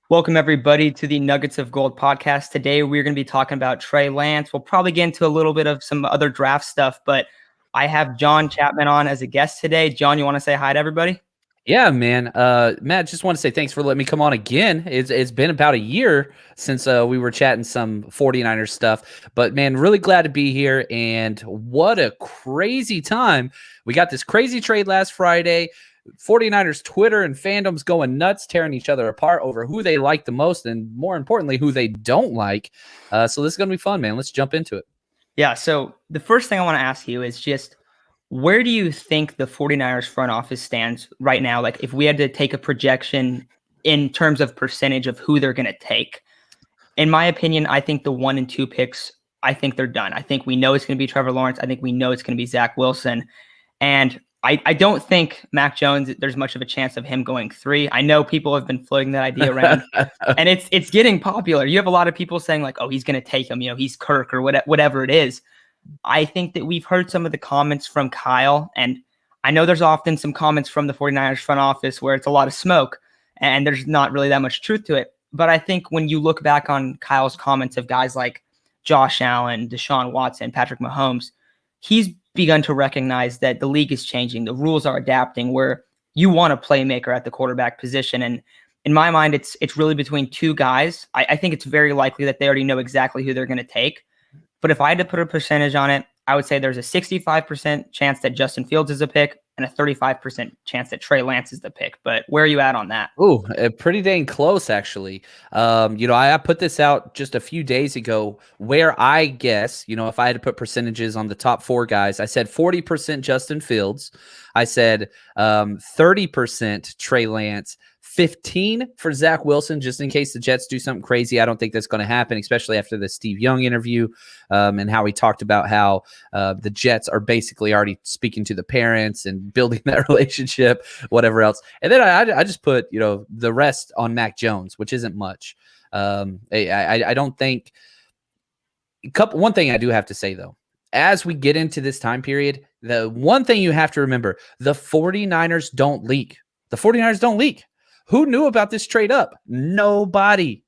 Welcome, everybody, to the Nuggets of Gold podcast. Today, we're going to be talking about Trey Lance. We'll probably get into a little bit of some other draft stuff, but I have John Chapman on as a guest today. John, you want to say hi to everybody? Yeah, man. Matt, just want to say thanks for letting me come on again. It's been about a year since we were chatting some 49ers stuff, but man, really glad to be here. And what a crazy time. We got this crazy trade last Friday. 49ers Twitter and fandom's going nuts, tearing each other apart over who they like the most and more importantly, who they don't like. So this is going to be fun, man. Let's jump into it. Yeah, so the first thing I want to ask you is just where do you think the 49ers front office stands right now? Like if we had to take a projection in terms of percentage of who they're going to take. In my opinion, I think the 1 and 2 picks, I think they're done. I think we know it's going to be Trevor Lawrence. I think we know it's going to be Zach Wilson. And I don't think Mac Jones, there's much of a chance of him going 3. I know people have been floating that idea around, and it's getting popular. You have a lot of people saying like, oh, he's going to take him, he's Kirk or whatever it is. I think that we've heard some of the comments from Kyle, and I know there's often some comments from the 49ers front office where it's a lot of smoke, and there's not really that much truth to it. But I think when you look back on Kyle's comments of guys like Josh Allen, Deshaun Watson, Patrick Mahomes, he's begun to recognize that the league is changing. The rules are adapting where you want a playmaker at the quarterback position. And in my mind, it's really between 2 guys. I think it's very likely that they already know exactly who they're going to take. But if I had to put a percentage on it, I would say there's a 65% chance that Justin Fields is a pick and a 35% chance that Trey Lance is the pick. But where are you at on that? Ooh, pretty dang close, actually. I put this out just a few days ago where I guess, if I had to put percentages on the top 4 guys, I said 40% Justin Fields. I said 30% Trey Lance, 15 for Zach Wilson, just in case the Jets do something crazy. I don't think that's going to happen, especially after the Steve Young interview and how he talked about how the Jets are basically already speaking to the parents and building that relationship, whatever else. And then I just put, the rest on Mac Jones, which isn't much. I don't think one thing I do have to say, though, as we get into this time period, the one thing you have to remember, the 49ers don't leak. The 49ers don't leak. Who knew about this trade up? Nobody.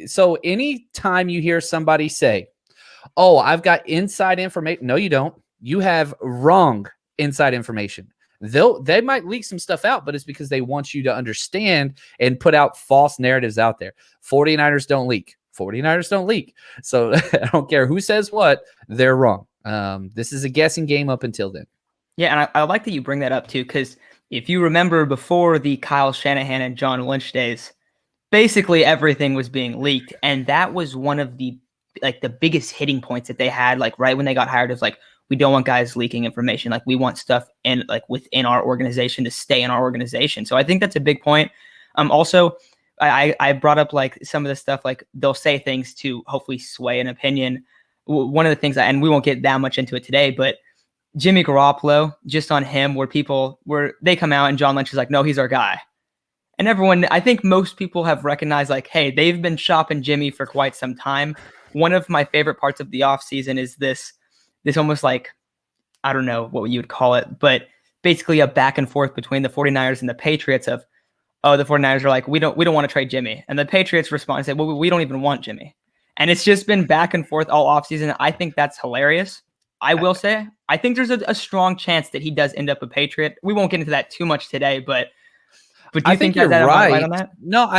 So anytime you hear somebody say, oh, I've got inside information. No, you don't. You have wrong inside information. They might leak some stuff out, but it's because they want you to understand and put out false narratives out there. 49ers don't leak. 49ers don't leak. So I don't care who says what, they're wrong. This is a guessing game up until then. Yeah, and I like that you bring that up too, because if you remember before the Kyle Shanahan and John Lynch days, basically everything was being leaked. And that was one of the biggest hitting points that they had, like right when they got hired, is like, we don't want guys leaking information. Like we want stuff within our organization to stay in our organization. So I think that's a big point. Also, I brought up like some of the stuff, like they'll say things to hopefully sway an opinion. One of the things, and we won't get that much into it today, but Jimmy Garoppolo, just on him, where they come out and John Lynch is like, no, he's our guy. And everyone, I think most people have recognized like, hey, they've been shopping Jimmy for quite some time. One of my favorite parts of the offseason is this almost like, I don't know what you would call it, but basically a back and forth between the 49ers and the Patriots of, oh, the 49ers are like, we don't want to trade Jimmy. And the Patriots respond and say, well, we don't even want Jimmy. And it's just been back and forth all offseason. I think that's hilarious. I will say, I think there's a strong chance that he does end up a Patriot. We won't get into that too much today, but do you think you're right on that? No,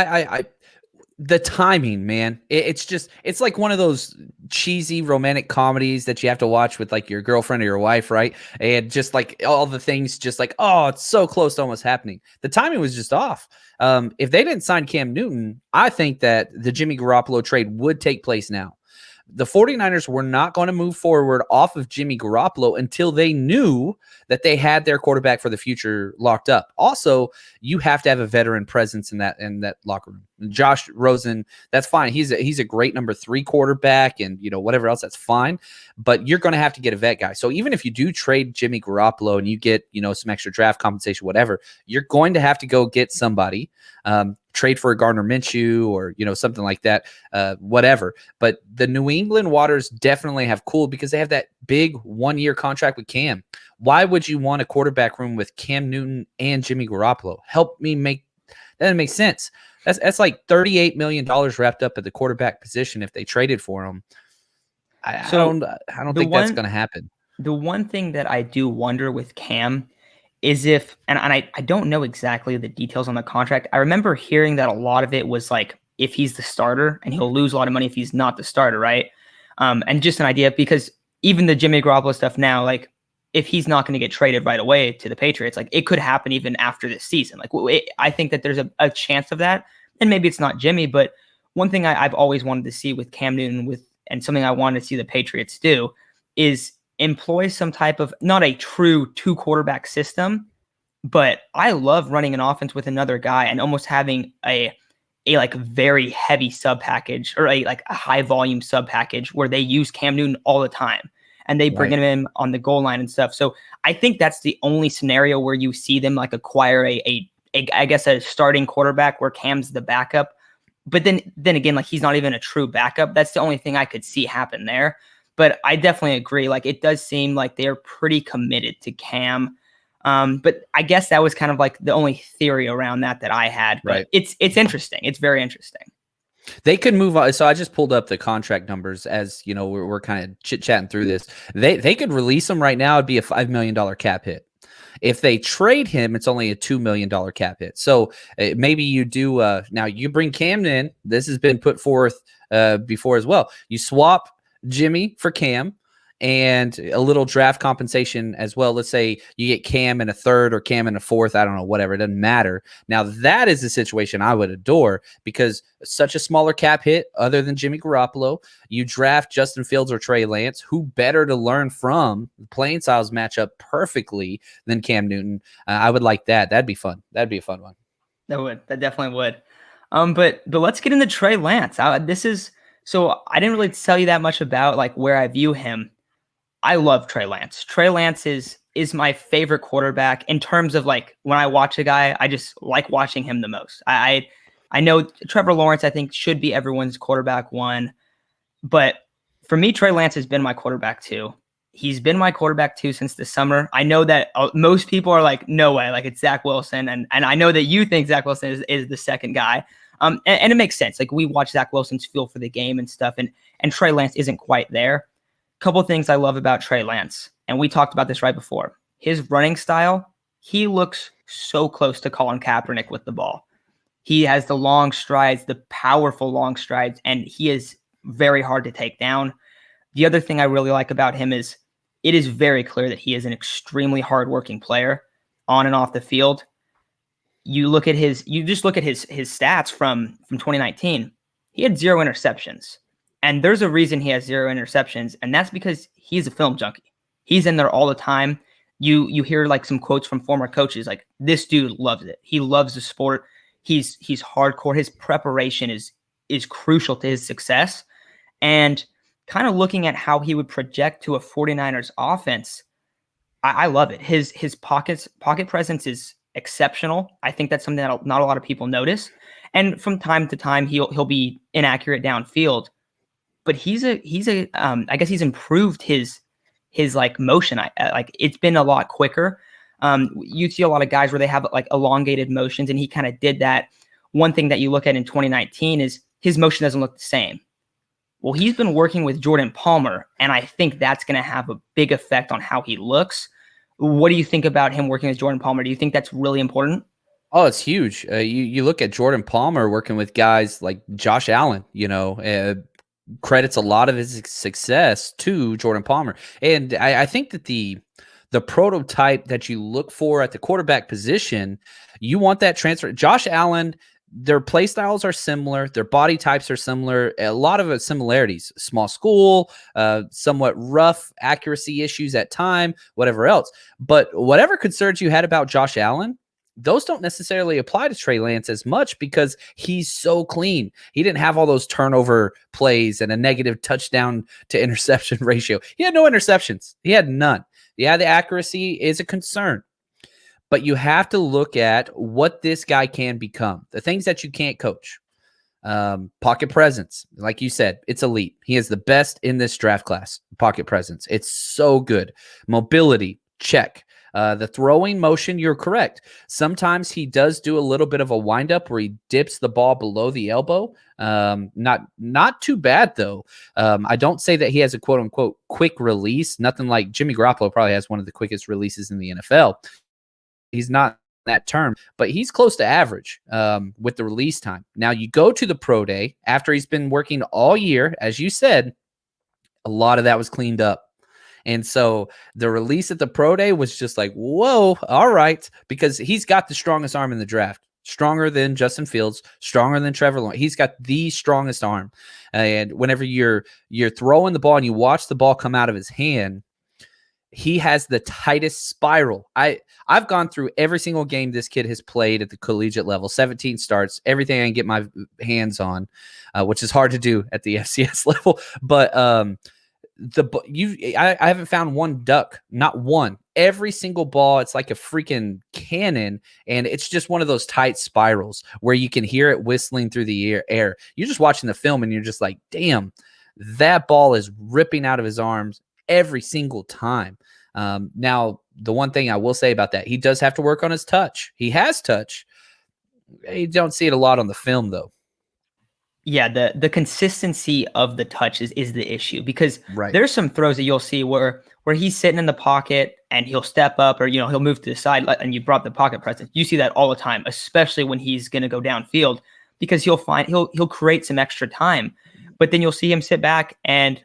the timing, man. It's like one of those cheesy romantic comedies that you have to watch with like your girlfriend or your wife, right? And just like all the things, just like, oh, it's so close to almost happening. The timing was just off. If they didn't sign Cam Newton, I think that the Jimmy Garoppolo trade would take place now. The 49ers were not going to move forward off of Jimmy Garoppolo until they knew that they had their quarterback for the future locked up. Also, you have to have a veteran presence in that locker room. Josh Rosen, that's fine. He's a great number 3 quarterback, and whatever else, that's fine. But you're going to have to get a vet guy. So even if you do trade Jimmy Garoppolo and you get some extra draft compensation, whatever, you're going to have to go get somebody. Trade for a Gardner Minshew or something like that, whatever. But the New England Waters definitely have cooled because they have that big 1-year contract with Cam. Why would you want a quarterback room with Cam Newton and Jimmy Garoppolo? Help me make that. Doesn't make sense. That's like $38 million wrapped up at the quarterback position if they traded for him. I don't think that's going to happen. The one thing that I do wonder with Cam is if, and I don't know exactly the details on the contract. I remember hearing that a lot of it was like if he's the starter and he'll lose a lot of money if he's not the starter, right? And just an idea, because even the Jimmy Garoppolo stuff now, like if he's not going to get traded right away to the Patriots, like it could happen even after this season. Like I think that there's a chance of that, and maybe it's not Jimmy, but one thing I've always wanted to see with Cam Newton and something I wanted to see the Patriots do is employ some type of, not a true 2-quarterback system, but I love running an offense with another guy and almost having a like very heavy sub package, or a high volume sub package where they use Cam Newton all the time and they bring him in on the goal line and stuff. So I think that's the only scenario where you see them like acquire a I guess a starting quarterback where Cam's the backup. But then again, like he's not even a true backup. That's the only thing I could see happen there. But I definitely agree. Like it does seem like they're pretty committed to Cam. But I guess that was kind of like the only theory around that I had. But it's interesting. It's very interesting. They could move on. So I just pulled up the contract numbers as you know we're kind of chit chatting through this. They could release him right now. It'd be a $5 million cap hit. If they trade him, it's only a $2 million cap hit. So maybe you do. Now you bring Cam in. This has been put forth before as well. You swap Jimmy for Cam and a little draft compensation as well. Let's say you get Cam in a third or Cam in a fourth. I don't know, whatever. It doesn't matter. Now that is a situation I would adore because such a smaller cap hit other than Jimmy Garoppolo. You draft Justin Fields or Trey Lance. Who better to learn from? The playing styles match up perfectly than Cam Newton. I would like that. That'd be fun. That'd be a fun one. That definitely would. But let's get into Trey Lance. So I didn't really tell you that much about like where I view him. I love Trey Lance. Trey Lance is my favorite quarterback in terms of like when I watch a guy, I just like watching him the most. I know Trevor Lawrence, I think, should be everyone's quarterback one, but for me, Trey Lance has been my quarterback too. He's been my quarterback too since the summer. I know that most people are like, no way, like it's Zach Wilson, and I know that you think Zach Wilson is the second guy. And it makes sense. Like we watch Zach Wilson's feel for the game and stuff, and Trey Lance isn't quite there. Couple things I love about Trey Lance, and we talked about this right before. His running style, he looks so close to Colin Kaepernick with the ball. He has the long strides, the powerful long strides, and he is very hard to take down. The other thing I really like about him is it is very clear that he is an extremely hardworking player on and off the field. You just look at his stats from 2019. He had 0 interceptions. And there's a reason he has 0 interceptions, and that's because he's a film junkie. He's in there all the time. You hear like some quotes from former coaches, like this dude loves it. He loves the sport. He's hardcore. His preparation is crucial to his success. And kind of looking at how he would project to a 49ers offense, I love it. His pocket presence is exceptional. I think that's something that not a lot of people notice. And from time to time, he'll be inaccurate downfield. But I guess he's improved his like motion. Like it's been a lot quicker. You see a lot of guys where they have like elongated motions, and he kind of did that. One thing that you look at in 2019 is his motion doesn't look the same. Well, he's been working with Jordan Palmer, and I think that's going to have a big effect on how he looks. What do you think about him working with Jordan Palmer? Do you think that's really important? Oh, it's huge. You look at Jordan Palmer working with guys like Josh Allen, credits a lot of his success to Jordan Palmer. And I think that the prototype that you look for at the quarterback position, you want that transfer. Josh Allen, their play styles are similar. Their body types are similar. A lot of similarities, small school, somewhat rough accuracy issues at time, whatever else. But whatever concerns you had about Josh Allen, those don't necessarily apply to Trey Lance as much because he's so clean. He didn't have all those turnover plays and a negative touchdown to interception ratio. He had no interceptions. He had none. Yeah, the accuracy is a concern. But you have to look at what this guy can become. The things that you can't coach. Pocket presence. Like you said, it's elite. He is the best in this draft class. Pocket presence. It's so good. Mobility, check. The throwing motion, you're correct. Sometimes he does do a little bit of a windup where he dips the ball below the elbow. Not too bad though. I don't say that he has a quote unquote quick release. Nothing like Jimmy Garoppolo probably has one of the quickest releases in the NFL. He's not that term, but he's close to average with the release time. Now you go to the pro day after he's been working all year, as you said, a lot of that was cleaned up. And so the release at the pro day was just like, whoa, all right, because he's got the strongest arm in the draft. Stronger than Justin Fields, stronger than Trevor Lawrence. He's got the strongest arm. And whenever you're throwing the ball and you watch the ball come out of his hand, he has the tightest spiral. I've gone through every single game this kid has played at the collegiate level, 17 starts, everything I can get my hands on, which is hard to do at the FCS level. But I haven't found one duck, not one. Every single ball, it's like a freaking cannon, and it's just one of those tight spirals where you can hear it whistling through the air. You're just watching the film, and you're just like, damn, that ball is ripping out of his arms every single time. Now, the one thing I will say about that, he does have to work on his touch. He has touch. You don't see it a lot on the film, though. Yeah, the consistency of the touch is the issue, because Right. there's some throws that you'll see where he's sitting in the pocket and he'll step up, or he'll move to the side, and you brought the pocket presence. You see that all the time, especially when he's going to go downfield, because he'll create some extra time, but then you'll see him sit back and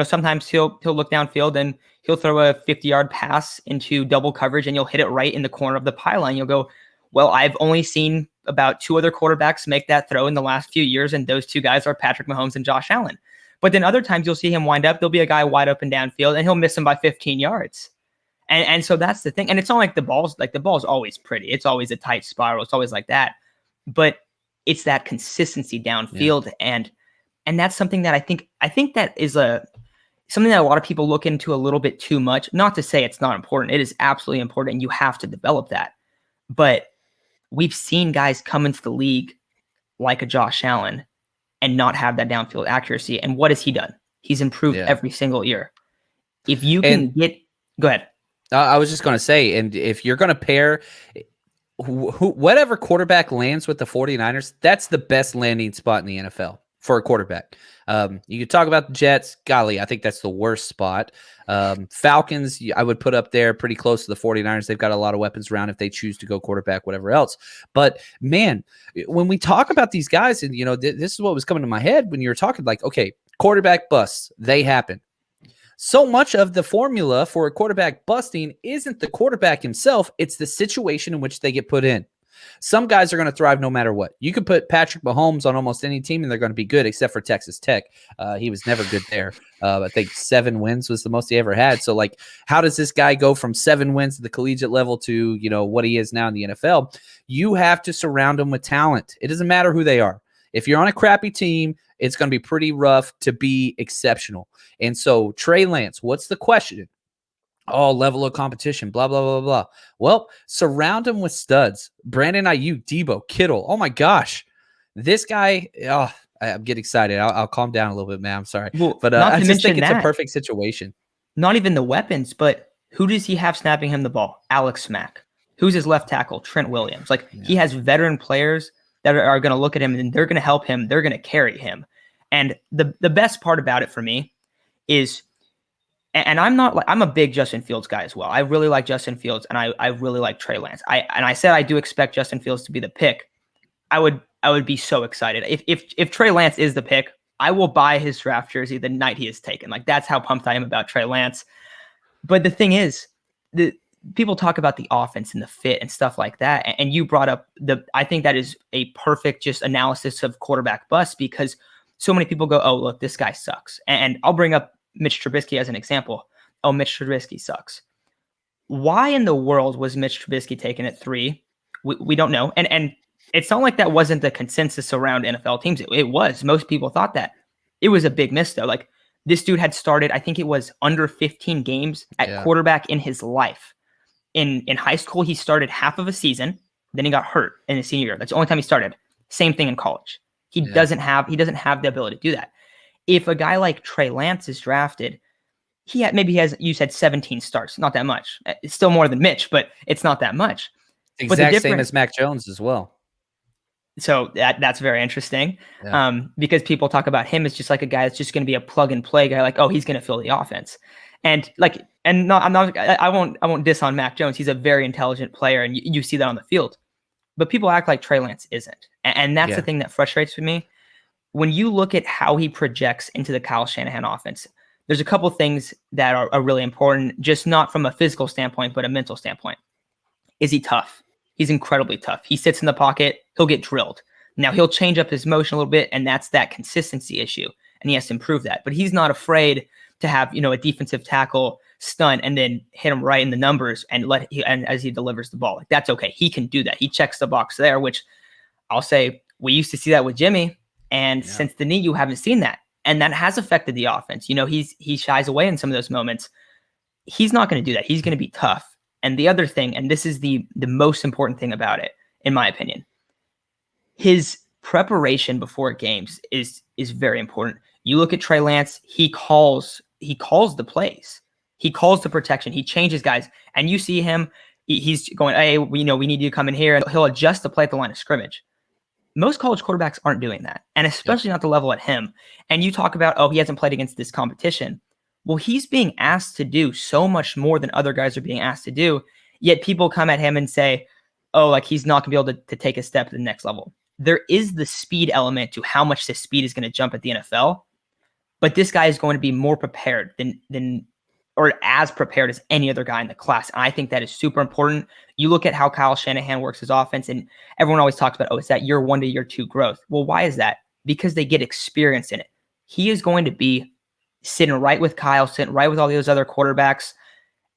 sometimes he'll look downfield and he'll throw a 50-yard pass into double coverage and you'll hit it right in the corner of the pylon. You'll go, well, I've only seen about 2 other quarterbacks make that throw in the last few years, and those 2 guys are Patrick Mahomes and Josh Allen. But then other times you'll see him wind up, there'll be a guy wide open downfield, and he'll miss him by 15 yards. And so that's the thing. And it's not like the ball's always pretty. It's always a tight spiral. It's always like that. But it's that consistency downfield, and that's something that I think that is something that a lot of people look into a little bit too much. Not to say it's not important. It is absolutely important, and you have to develop that. But we've seen guys come into the league like a Josh Allen and not have that downfield accuracy. And what has he done? He's improved every single year. If you can go ahead. I was just going to say, and if you're going to pair whatever quarterback lands with the 49ers, that's the best landing spot in the NFL for a quarterback. You could talk about the Jets. Golly, I think that's the worst spot. Falcons, I would put up there pretty close to the 49ers. They've got a lot of weapons around if they choose to go quarterback, whatever else. But man, when we talk about these guys, and this is what was coming to my head when you were talking, like, okay, quarterback busts, they happen. So much of the formula for a quarterback busting isn't the quarterback himself, it's the situation in which they get put in. Some guys are going to thrive no matter what. You could put Patrick Mahomes on almost any team and they're going to be good, except for Texas Tech. He was never good there. I think 7 wins was the most he ever had. So, like, how does this guy go from 7 wins at the collegiate level to, what he is now in the NFL? You have to surround him with talent. It doesn't matter who they are. If you're on a crappy team, it's going to be pretty rough to be exceptional. And so, Trey Lance, what's the question? Oh, level of competition, blah, blah, blah, blah. Well, surround him with studs. Brandon Ayuk, Debo, Kittle. Oh, my gosh. This guy, I'm getting excited. I'll calm down a little bit, man. I'm sorry. Well, but I just think it's a perfect situation. Not even the weapons, but who does he have snapping him the ball? Alex Mack. Who's his left tackle? Trent Williams. He has veteran players that are going to look at him and they're going to help him. They're going to carry him. And the best part about it for me is, and I'm a big Justin Fields guy as well. I really like Justin Fields, and I really like Trey Lance. I said I do expect Justin Fields to be the pick. I would be so excited if Trey Lance is the pick. I will buy his draft jersey the night he is taken. That's how pumped I am about Trey Lance. But the thing is, the people talk about the offense and the fit and stuff like that, and you brought up I think that is a perfect just analysis of quarterback bust, because so many people go, oh, look, this guy sucks, and I'll bring up Mitch Trubisky as an example. Oh, Mitch Trubisky sucks. Why in the world was Mitch Trubisky taken at 3? We don't know. And it's not like that wasn't the consensus around NFL teams. It was. Most people thought that. It was a big miss, though. This dude had started, I think it was under 15 games at quarterback in his life. In high school, he started half of a season. Then he got hurt in his senior year. That's the only time he started. Same thing in college. He doesn't have the ability to do that. If a guy like Trey Lance is drafted, you said 17 starts, not that much. It's still more than Mitch, but it's not that much. Exact same as Mac Jones as well. So that's very interesting. Yeah. Because people talk about him as just like a guy that's just going to be a plug and play guy, like, oh, he's going to fill the offense. And I won't diss on Mac Jones. He's a very intelligent player, and you see that on the field. But people act like Trey Lance isn't. And that's the thing that frustrates me. When you look at how he projects into the Kyle Shanahan offense, there's a couple things that are really important, just not from a physical standpoint, but a mental standpoint. Is he tough? He's incredibly tough. He sits in the pocket. He'll get drilled. Now, he'll change up his motion a little bit, and that's that consistency issue, and he has to improve that. But he's not afraid to have, a defensive tackle stunt and then hit him right in the numbers and as he delivers the ball. Like, that's okay. He can do that. He checks the box there, which I'll say we used to see that with Jimmy, and since the knee, you haven't seen that. And that has affected the offense. He shies away in some of those moments. He's not going to do that. He's going to be tough. And the other thing, and this is the most important thing about it, in my opinion, his preparation before games is very important. You look at Trey Lance, he calls the plays. He calls the protection. He changes guys. And you see him, he's going, hey, we need you to come in here, and he'll adjust the play at the line of scrimmage. Most college quarterbacks aren't doing that, and especially not the level at him. And you talk about, oh, he hasn't played against this competition. Well, he's being asked to do so much more than other guys are being asked to do, yet people come at him and say, oh, like he's not going to be able to take a step to the next level. There is the speed element to how much the speed is going to jump at the NFL, but this guy is going to be more prepared than or as prepared as any other guy in the class. And I think that is super important. You look at how Kyle Shanahan works his offense, and everyone always talks about, oh, it's that year 1 to year 2 growth. Well, why is that? Because they get experience in it. He is going to be sitting right with Kyle, sitting right with all those other quarterbacks,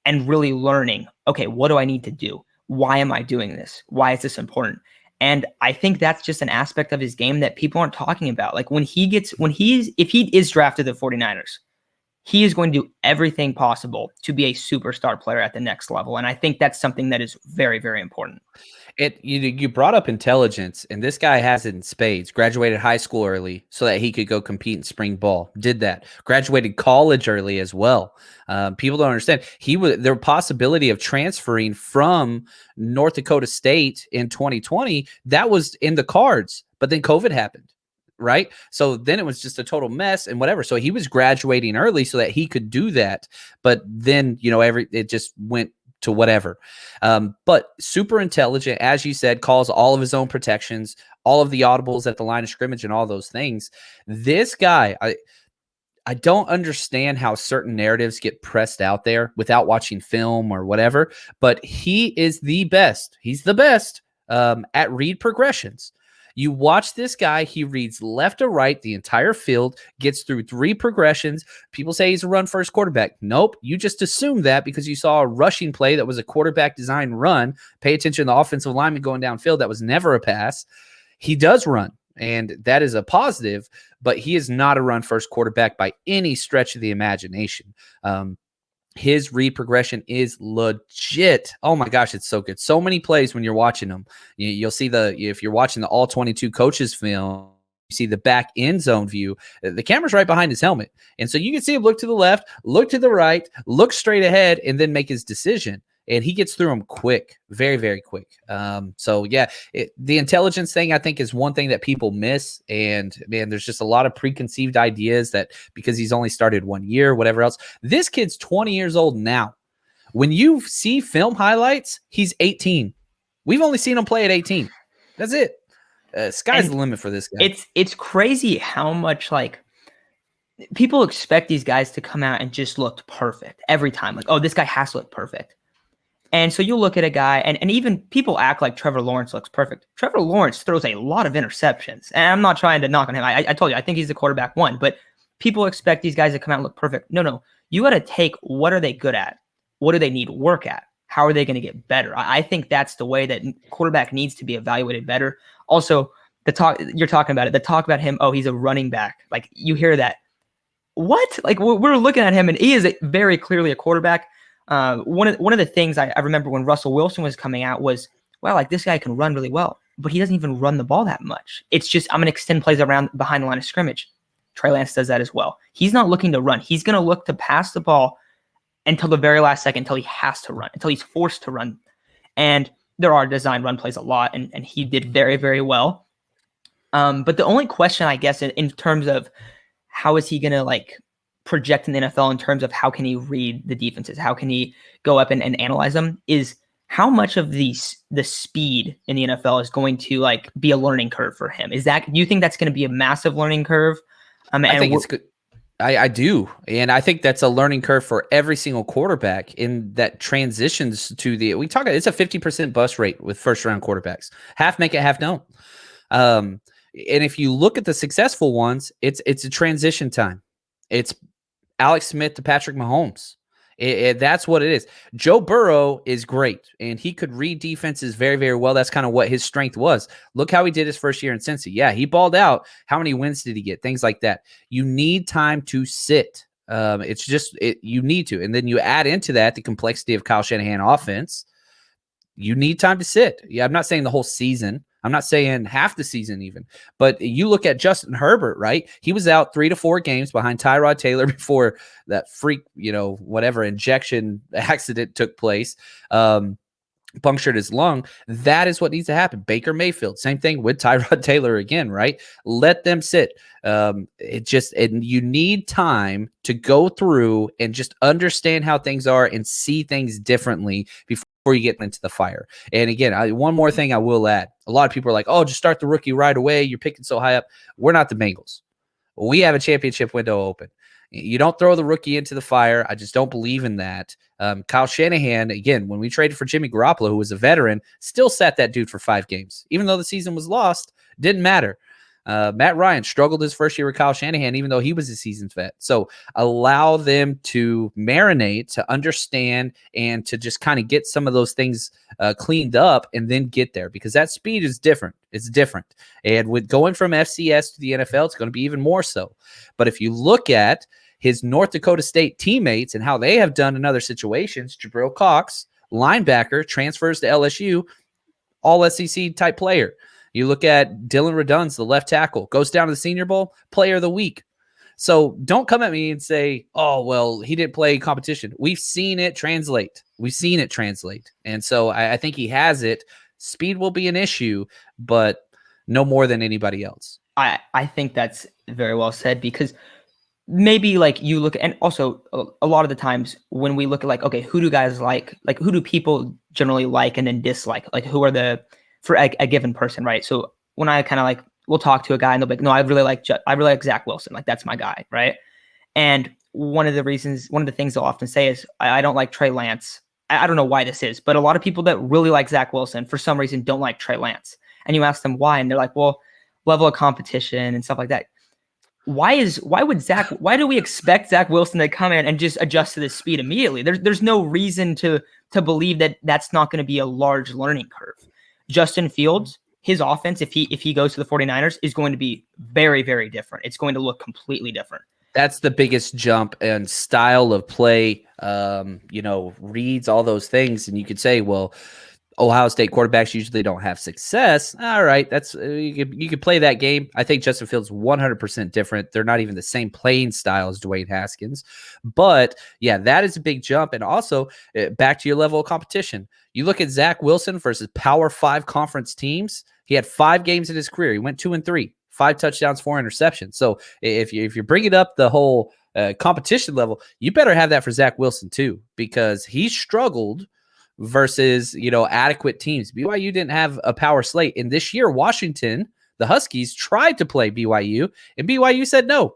and really learning, okay, what do I need to do? Why am I doing this? Why is this important? And I think that's just an aspect of his game that people aren't talking about. Like if he is drafted to the 49ers, he is going to do everything possible to be a superstar player at the next level. And I think that's something that is very, very important. You brought up intelligence, and this guy has it in spades. Graduated high school early so that he could go compete in spring ball. Did that. Graduated college early as well. People don't understand. There was possibility of transferring from North Dakota State in 2020. That was in the cards, but then COVID happened. Right. So then it was just a total mess and whatever. So he was graduating early so that he could do that. But then, it just went to whatever. But super intelligent, as you said, calls all of his own protections, all of the audibles at the line of scrimmage and all those things. This guy, I don't understand how certain narratives get pressed out there without watching film or whatever, but he is the best. He's the best at read progressions. You watch this guy, he reads left to right the entire field, gets through 3 progressions. People say he's a run-first quarterback. Nope, you just assumed that because you saw a rushing play that was a quarterback-design run. Pay attention to the offensive lineman going downfield. That was never a pass. He does run, and that is a positive, but he is not a run-first quarterback by any stretch of the imagination. His read progression is legit. Oh my gosh, it's so good. So many plays when you're watching them. You'll see if you're watching the all 22 coaches film, you see the back end zone view. The camera's right behind his helmet. And so you can see him look to the left, look to the right, look straight ahead, and then make his decision. And he gets through them quick, very, very quick. The intelligence thing, I think, is one thing that people miss. And, man, there's just a lot of preconceived ideas that because he's only started 1 year, whatever else. This kid's 20 years old now. When you see film highlights, he's 18. We've only seen him play at 18. That's it. Sky's the limit for this guy. It's crazy how much, people expect these guys to come out and just look perfect every time. Like, oh, this guy has to look perfect. And so you'll look at a guy, and even people act like Trevor Lawrence looks perfect. Trevor Lawrence throws a lot of interceptions. And I'm not trying to knock on him. I told you, I think he's the quarterback 1. But people expect these guys to come out and look perfect. No. You got to take what are they good at? What do they need work at? How are they going to get better? I think that's the way that quarterback needs to be evaluated better. Also, you're talking about it. The talk about him, oh, he's a running back. Like, you hear that. What? Like, we're looking at him, and he is very clearly a quarterback. One of the things I remember when Russell Wilson was coming out was, wow, like this guy can run really well, but he doesn't even run the ball that much. It's just, I'm going to extend plays around behind the line of scrimmage. Trey Lance does that as well. He's not looking to run. He's going to look to pass the ball until the very last second, until he has to run, until he's forced to run. And there are designed run plays a lot, and he did very, very well. But the only question, I guess, in terms of how is he going to like project in the NFL in terms of how can he read the defenses, how can he go up and analyze them, is how much of the speed in the NFL is going to like be a learning curve for him. Do you think that's going to be a massive learning curve? I think it's good. I do. And I think that's a learning curve for every single quarterback in that transitions to it's a 50% bust rate with first round quarterbacks. Half make it, half don't. And if you look at the successful ones, it's a transition time. It's Alex Smith to Patrick Mahomes. That's what it is. Joe Burrow is great, and he could read defenses very, very well. That's kind of what his strength was. Look how he did his first year in Cincy. Yeah, he balled out. How many wins did he get? Things like that. You need time to sit. You need to. And then you add into that the complexity of Kyle Shanahan offense. You need time to sit. Yeah, I'm not saying the whole season. I'm not saying half the season even, but you look at Justin Herbert, right? He was out 3 to 4 games behind Tyrod Taylor before that freak, whatever injection accident took place, punctured his lung. That is what needs to happen. Baker Mayfield, same thing with Tyrod Taylor again, right? Let them sit. You need time to go through and just understand how things are and see things differently before you get into the fire. And again, one more thing I will add. A lot of people are like, oh, just start the rookie right away. You're picking so high up. We're not the Bengals. We have a championship window open. You don't throw the rookie into the fire. I just don't believe in that. Kyle Shanahan, again, when we traded for Jimmy Garoppolo, who was a veteran, still sat that dude for 5 games. Even though the season was lost, didn't matter. Matt Ryan struggled his first year with Kyle Shanahan, even though he was a seasoned vet. So allow them to marinate, to understand, and to just kind of get some of those things cleaned up and then get there, because that speed is different. It's different. And with going from FCS to the NFL, it's going to be even more so. But if you look at his North Dakota State teammates and how they have done in other situations, Jabril Cox, linebacker, transfers to LSU, all SEC type player. You look at Dylan Redunz, the left tackle, goes down to the Senior Bowl, player of the week. So don't come at me and say, oh, well, he didn't play competition. We've seen it translate. And so I think he has it. Speed will be an issue, but no more than anybody else. I think that's very well said, because maybe like you look, and also a lot of the times when we look at like, okay, who do guys like who do people generally like and then dislike? Like who are for a given person, right? So when I kind of like, we'll talk to a guy and they'll be like, no, I really like Zach Wilson. Like that's my guy, right? And one of the things they'll often say is, I don't like Trey Lance. I don't know why this is, but a lot of people that really like Zach Wilson for some reason don't like Trey Lance. And you ask them why, and they're like, well, level of competition and stuff like that. Why do we expect Zach Wilson to come in and just adjust to this speed immediately? There's no reason to believe that that's not going to be a large learning curve. Justin Fields, his offense, if he goes to the 49ers, is going to be very, very different. It's going to look completely different. That's the biggest jump in style of play, reads, all those things. And you could say, well, Ohio State quarterbacks usually don't have success. All right, that's you could play that game. I think Justin Fields 100% different. They're not even the same playing style as Dwayne Haskins. But, yeah, that is a big jump. And also, back to your level of competition. You look at Zach Wilson versus Power 5 conference teams. He had 5 games in his career. He went 2-3, 5 touchdowns, 4 interceptions. So if you're bringing up the whole competition level, you better have that for Zach Wilson too, because he struggled versus, adequate teams. BYU didn't have a power slate. And this year, Washington, the Huskies, tried to play BYU, and BYU said no.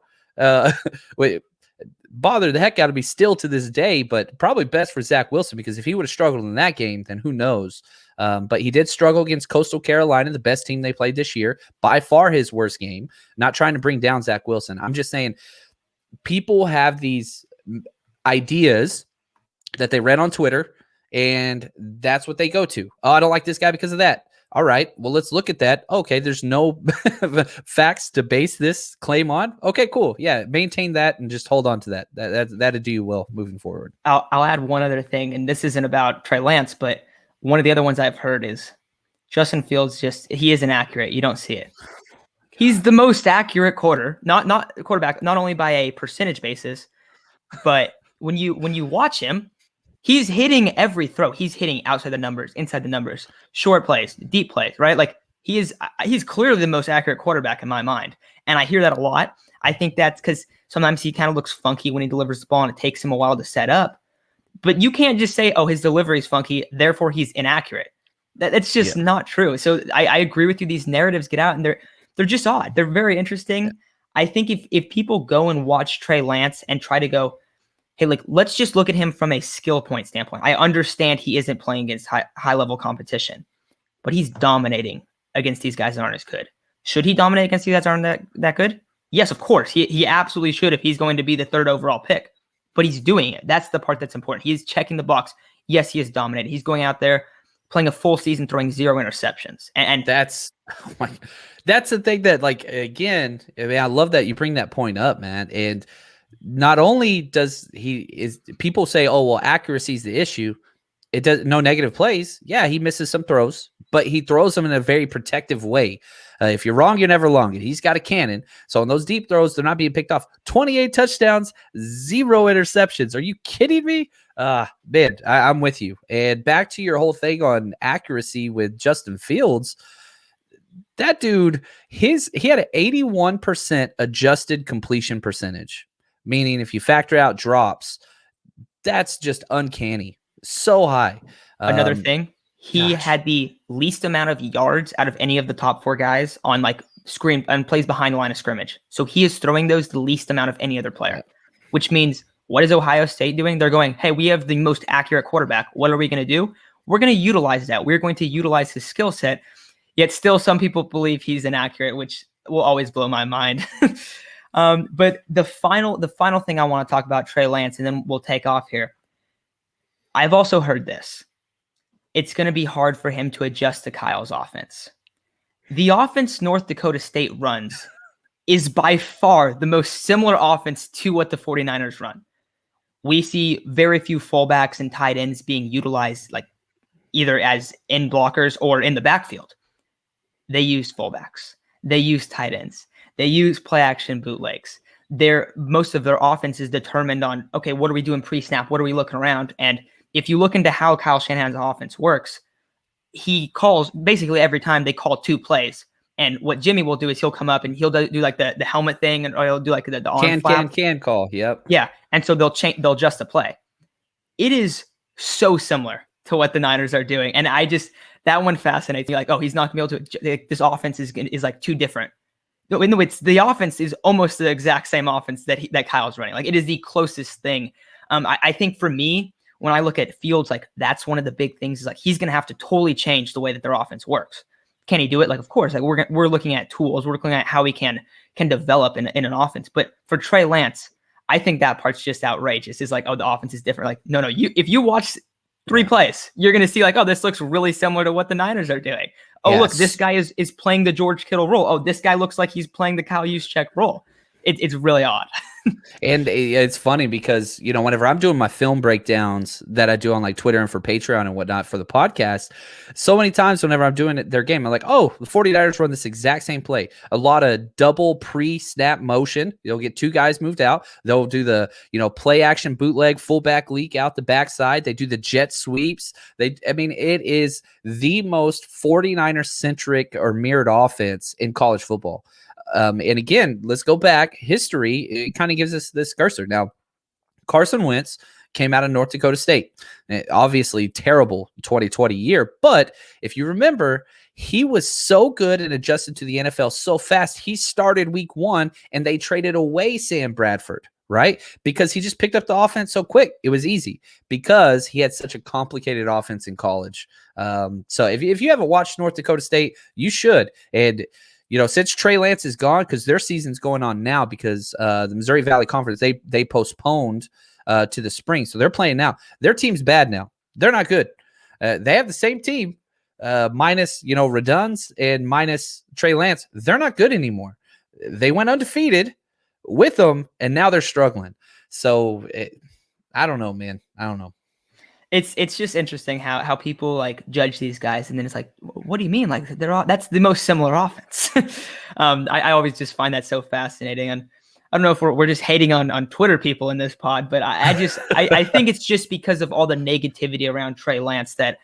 Bothered the heck out of me still to this day, but probably best for Zach Wilson, because if he would have struggled in that game, then who knows? But he did struggle against Coastal Carolina, the best team they played this year, by far his worst game. Not trying to bring down Zach Wilson. I'm just saying people have these ideas that they read on Twitter, and that's what they go to. Oh, I don't like this guy because of that. All right, well, let's look at that. Okay, there's no facts to base this claim on. Okay, cool. Yeah, maintain that and just hold on to that. That'll do you well moving forward. I'll add one other thing, and this isn't about Trey Lance, but one of the other ones I've heard is Justin Fields he is inaccurate. You don't see it. He's the most accurate quarterback, not only by a percentage basis, but when you watch him, he's hitting every throw. He's hitting outside the numbers, inside the numbers, short plays, deep plays, right? Like he's clearly the most accurate quarterback in my mind. And I hear that a lot. I think that's because sometimes he kind of looks funky when he delivers the ball and it takes him a while to set up. But you can't just say, oh, his delivery is funky, therefore he's inaccurate. That's just not true. So I agree with you. These narratives get out and they're just odd. They're very interesting. Yeah. I think if people go and watch Trey Lance and try to go, hey, like, let's just look at him from a skill point standpoint. I understand he isn't playing against high level competition, but he's dominating against these guys that aren't as good. Should he dominate against these guys that aren't that good? Yes, of course. He absolutely should if he's going to be the 3rd overall pick. But he's doing it. That's the part that's important. He's checking the box. Yes, he is dominating. He's going out there playing a full season, throwing 0 interceptions. And that's that's the thing that, like, again, I mean, I love that you bring that point up, man. And not only people say, oh, well, accuracy is the issue. It does no negative plays. Yeah, he misses some throws, but he throws them in a very protective way. If you're wrong, you're never wrong. He's got a cannon. So on those deep throws, they're not being picked off. 28 touchdowns, 0 interceptions. Are you kidding me? Man, I'm with you. And back to your whole thing on accuracy with Justin Fields. That dude, he had an 81% adjusted completion percentage, meaning if you factor out drops, that's just uncanny. So high. Another thing, he had the least amount of yards out of any of the top 4 guys on like screen and plays behind the line of scrimmage. So he is throwing those the least amount of any other player, which means what is Ohio State doing? They're going, hey, we have the most accurate quarterback. What are we going to do? We're going to utilize that. We're going to utilize his skill set. Yet still some people believe he's inaccurate, which will always blow my mind. But the final thing I want to talk about Trey Lance, and then we'll take off here. I've also heard this. It's going to be hard for him to adjust to Kyle's offense. The offense North Dakota State runs is by far the most similar offense to what the 49ers run. We see very few fullbacks and tight ends being utilized like either as end blockers or in the backfield. They use fullbacks. They use tight ends. They use play action bootlegs. Most of their offense is determined on, okay, what are we doing pre-snap? What are we looking around? And if you look into how Kyle Shanahan's offense works, he calls basically every time they call 2 plays. And what Jimmy will do is he'll come up and he'll do like the helmet thing, or he'll do like the arm flap. Can call. Yep. Yeah. And so they'll adjust the play. It is so similar to what the Niners are doing. And that one fascinates me. Like, oh, he's not going to be able to, this offense is like too different. No, the offense is almost the exact same offense that Kyle's running. Like, it is the closest thing. I think for me, when I look at Fields, like, that's one of the big things is like, he's going to have to totally change the way that their offense works. Can he do it? Like, of course, like we're looking at tools. We're looking at how we can develop in an offense. But for Trey Lance, I think that part's just outrageous. It's like, oh, the offense is different. Like, no, if you watch 3 plays, you're going to see like, oh, this looks really similar to what the Niners are doing. Oh, yes. Look, this guy is playing the George Kittle role. Oh, this guy looks like he's playing the Kyle Juszczyk role. It's really odd. And it's funny because, whenever I'm doing my film breakdowns that I do on like Twitter and for Patreon and whatnot for the podcast, so many times whenever I'm doing their game, I'm like, oh, the 49ers run this exact same play. A lot of double pre-snap motion. They'll get 2 guys moved out. They'll do the, play action bootleg, fullback leak out the backside. They do the jet sweeps. It is the most 49er centric or mirrored offense in college football. And again, let's go back. History, it kind of gives us this cursor. Now, Carson Wentz came out of North Dakota State. Obviously, terrible 2020 year. But if you remember, he was so good and adjusted to the NFL so fast. He started week 1 and they traded away Sam Bradford, right? Because he just picked up the offense so quick. It was easy because he had such a complicated offense in college. So if you haven't watched North Dakota State, you should. And since Trey Lance is gone, because their season's going on now because the Missouri Valley Conference, they postponed to the spring. So they're playing now. Their team's bad now. They're not good. They have the same team minus, Reduns and minus Trey Lance. They're not good anymore. They went undefeated with them, and now they're struggling. So I don't know, man. I don't know. It's just interesting how people like judge these guys, and then it's like, what do you mean? Like that's the most similar offense. I always just find that so fascinating, and I don't know if we're just hating on Twitter people in this pod, but I think it's just because of all the negativity around Trey Lance that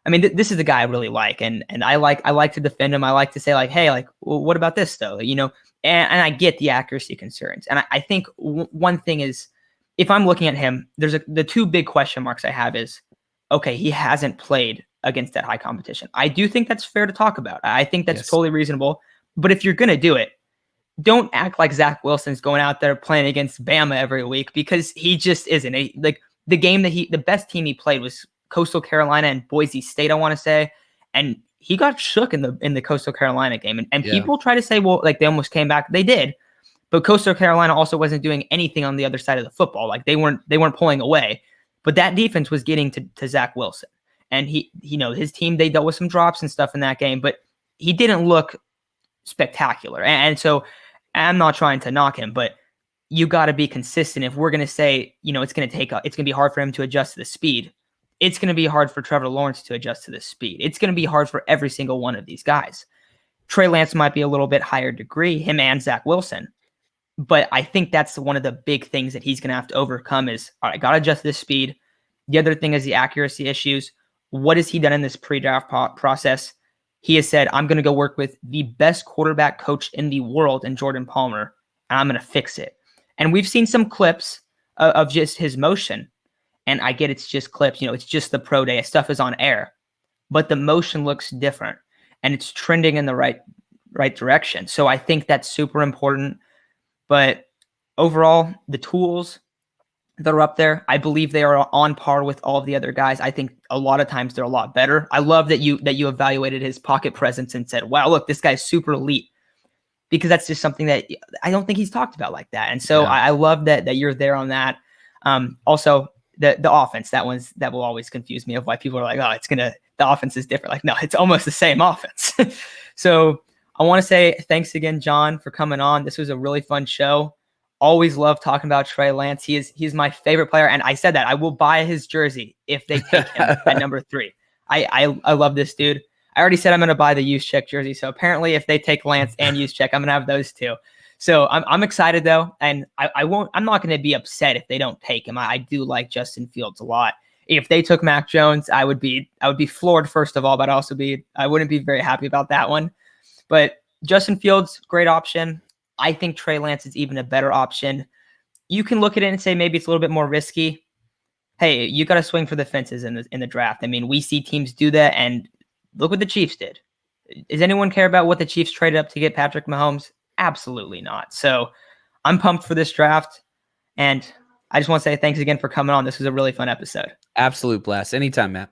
I mean this is the guy I really like, and I like to defend him. I like to say like, hey, like well, what about this though? And I get the accuracy concerns, and I think one thing is, if I'm looking at him, the two big question marks I have is, okay, he hasn't played against that high competition. I do think that's fair to talk about. I think that's totally reasonable. But if you're going to do it, don't act like Zach Wilson's going out there playing against Bama every week, because he just isn't. Like the game the best team he played was Coastal Carolina and Boise State, I want to say. And he got shook in the Coastal Carolina game. And people try to say, well, like they almost came back. They did. But Coastal Carolina also wasn't doing anything on the other side of the football. Like they weren't pulling away. But that defense was getting to Zach Wilson. And his team, they dealt with some drops and stuff in that game, but he didn't look spectacular. And so I'm not trying to knock him, but you got to be consistent. If we're going to say, it's going to be hard for him to adjust to the speed. It's going to be hard for Trevor Lawrence to adjust to the speed. It's going to be hard for every single one of these guys. Trey Lance might be a little bit higher degree, him and Zach Wilson. But I think that's one of the big things that he's going to have to overcome is, all right, got to adjust this speed. The other thing is the accuracy issues. What has he done in this pre-draft process? He has said, I'm going to go work with the best quarterback coach in the world in Jordan Palmer, and I'm going to fix it. And we've seen some clips of just his motion. And I get it's just clips. It's just the pro day. Stuff is on air. But the motion looks different, and it's trending in the right direction. So I think that's super important. But overall, the tools that are up there, I believe they are on par with all of the other guys. I think a lot of times they're a lot better. I love that you evaluated his pocket presence and said, wow, look, this guy's super elite, because that's just something that I don't think he's talked about like that. And so I love that you're there on that. Also, the offense, that will always confuse me of why people are like, oh, the offense is different. Like, no, it's almost the same offense. So I want to say thanks again, John, for coming on. This was a really fun show. Always love talking about Trey Lance. He's my favorite player. And I said that I will buy his jersey if they take him at number 3. I love this dude. I already said I'm going to buy the Juszczyk jersey. So apparently if they take Lance and Juszczyk, I'm going to have those two. So I'm excited though. And I'm not going to be upset if they don't take him. I do like Justin Fields a lot. If they took Mac Jones, I would be floored first of all, but I wouldn't be very happy about that one. But Justin Fields, great option. I think Trey Lance is even a better option. You can look at it and say maybe it's a little bit more risky. Hey, you got to swing for the fences in the draft. I mean, we see teams do that, and look what the Chiefs did. Does anyone care about what the Chiefs traded up to get Patrick Mahomes? Absolutely not. So I'm pumped for this draft, and I just want to say thanks again for coming on. This was a really fun episode. Absolute blast. Anytime, Matt.